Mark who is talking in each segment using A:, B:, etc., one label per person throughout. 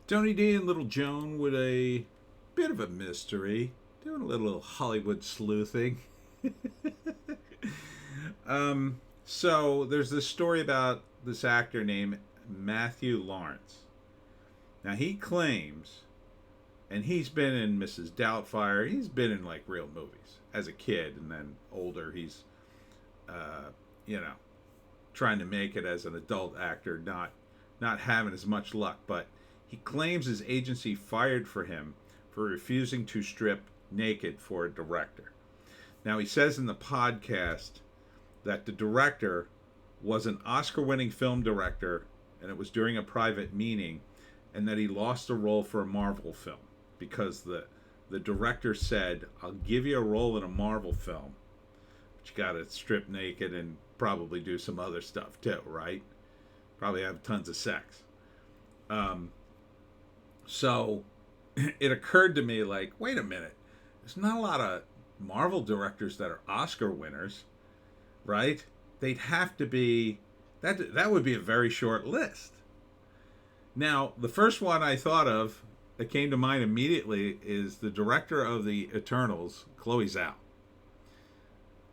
A: Tony D and Little Joan with a bit of a mystery, doing a little Hollywood sleuthing. So there's this story about this actor named Matthew Lawrence. Now he claims, and he's been in Mrs. Doubtfire. He's been in like real movies as a kid, and then older. He's, uh, you know, trying to make it as an adult actor, not having as much luck. But he claims his agency fired for him for refusing to strip naked for a director. Now he says in the podcast that the director was an Oscar-winning film director, and it was during a private meeting, and that he lost the role for a Marvel film because the director said, "I'll give you a role in a Marvel film, but you got to strip naked and probably do some other stuff too, right? Probably have tons of sex." So it occurred to me, like, wait a minute, there's not a lot of Marvel directors that are Oscar winners, right? They'd have to be that would be a very short list. Now, the first one I thought of that came to mind immediately is the director of the Eternals, Chloe Zhao.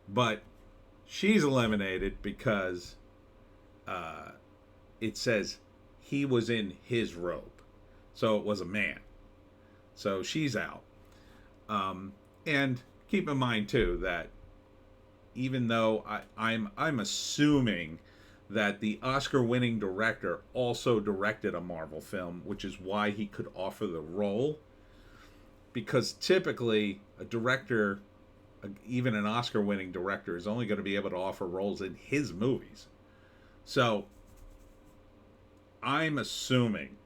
A: But she's eliminated because it says he was in his robe. So it was a man. So she's out. And keep in mind, too, that even though I'm assuming that the Oscar-winning director also directed a Marvel film, which is why he could offer the role. Because typically, a director, even an Oscar-winning director, is only going to be able to offer roles in his movies. So, I'm assuming,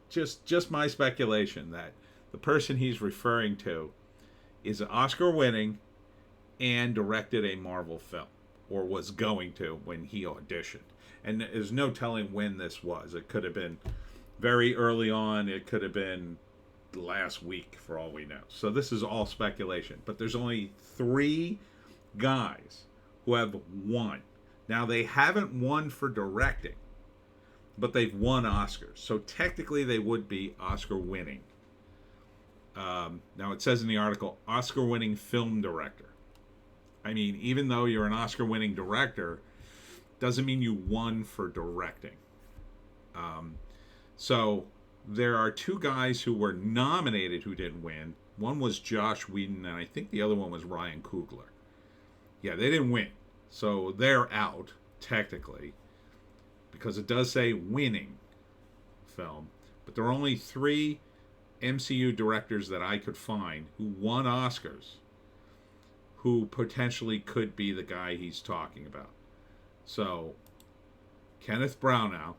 A: just my speculation, that the person he's referring to is Oscar-winning and directed a Marvel film, or was going to when he auditioned. And there's no telling when this was. It could have been very early on. It could have been last week, for all we know. So this is all speculation. But there's only 3 guys who have won. Now, they haven't won for directing, but they've won Oscars. So technically, they would be Oscar-winning. Now, it says in the article, Oscar-winning film director. I mean, even though you're an Oscar-winning director, doesn't mean you won for directing. So there are 2 guys who were nominated who didn't win. One was Josh Whedon, and I think the other one was Ryan Coogler. Yeah, they didn't win. So they're out, technically, because it does say winning film. But there are only 3 MCU directors that I could find who won Oscars who potentially could be the guy he's talking about. So, Kenneth Branagh,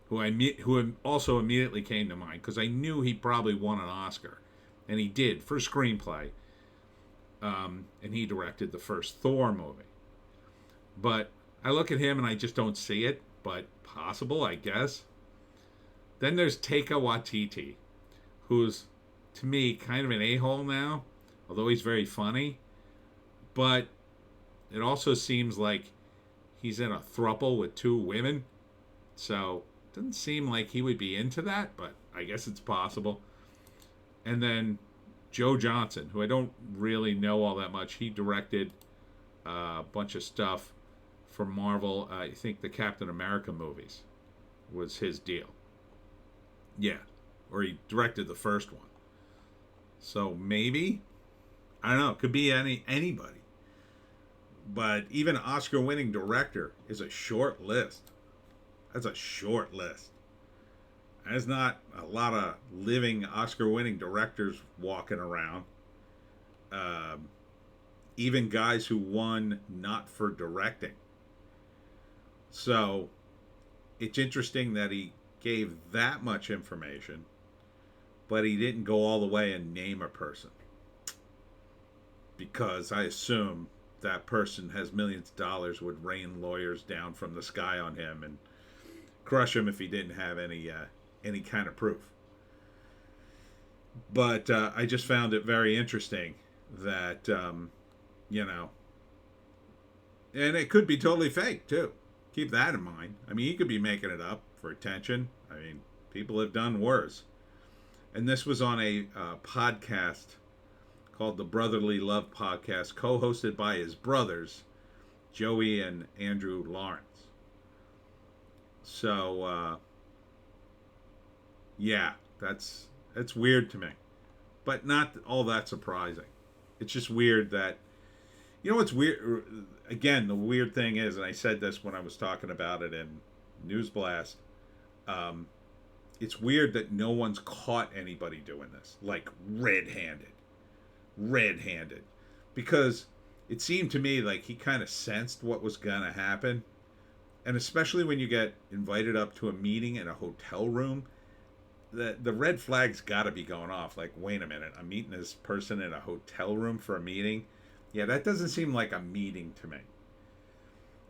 A: who also immediately came to mind, because I knew he probably won an Oscar, and he did, for screenplay, and he directed the first Thor movie. But I look at him and I just don't see it, but possible, I guess. Then there's Taika Waititi, who's, to me, kind of an a-hole now, although he's very funny. But it also seems like he's in a throuple with 2 women. So it doesn't seem like he would be into that, but I guess it's possible. And then Joe Johnson, who I don't really know all that much. He directed a bunch of stuff for Marvel. I think the Captain America movies was his deal. Yeah. Or he directed the first one. So maybe. I don't know. It could be anybody. But even Oscar-winning director is a short list. That's a short list. There's not a lot of living Oscar-winning directors walking around. Even guys who won not for directing. So, it's interesting that he gave that much information, but he didn't go all the way and name a person. Because I assume that person has millions of dollars, would rain lawyers down from the sky on him and crush him if he didn't have any kind of proof. But I just found it very interesting that, you know, and it could be totally fake too. Keep that in mind. I mean, he could be making it up for attention. I mean, People have done worse. And this was on a podcast called the Brotherly Love Podcast, co-hosted by his brothers, Joey and Andrew Lawrence. So, yeah, that's weird to me. But not all that surprising. It's just weird that, you know what's weird? Again, the weird thing is, and I said this when I was talking about it in News Blast, it's weird that no one's caught anybody doing this, like red-handed. Because it seemed to me like he kind of sensed what was going to happen. And especially when you get invited up to a meeting in a hotel room, the red flag's got to be going off. Like, wait a minute, I'm meeting this person in a hotel room for a meeting? Yeah, that doesn't seem like a meeting to me.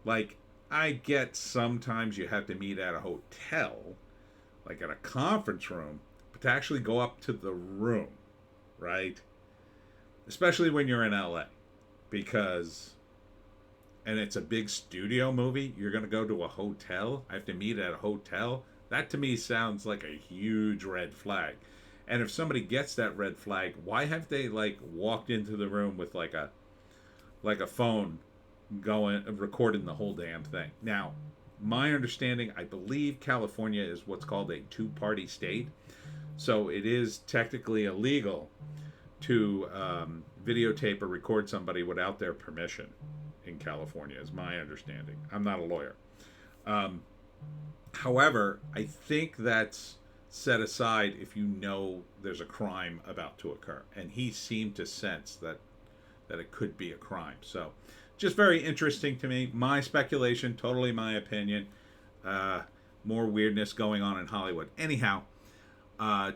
A: Like, I get sometimes you have to meet at a hotel, like at a conference room, but to actually go up to the room, right? Especially when you're in LA, because, and it's a big studio movie, you're going to go to a hotel? I have to meet at a hotel? That to me sounds like a huge red flag. And if somebody gets that red flag, why have they like walked into the room with like a phone going recording the whole damn thing? Now, my understanding, I believe California is what's called a two-party state. So it is technically illegal to videotape or record somebody without their permission in California, is my understanding. I'm not a lawyer. However, I think that's set aside if you know there's a crime about to occur. And he seemed to sense that it could be a crime. So just very interesting to me. My speculation, totally my opinion. More weirdness going on in Hollywood. Anyhow,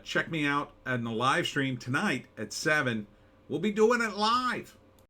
A: check me out on the live stream tonight at 7. We'll be doing it live.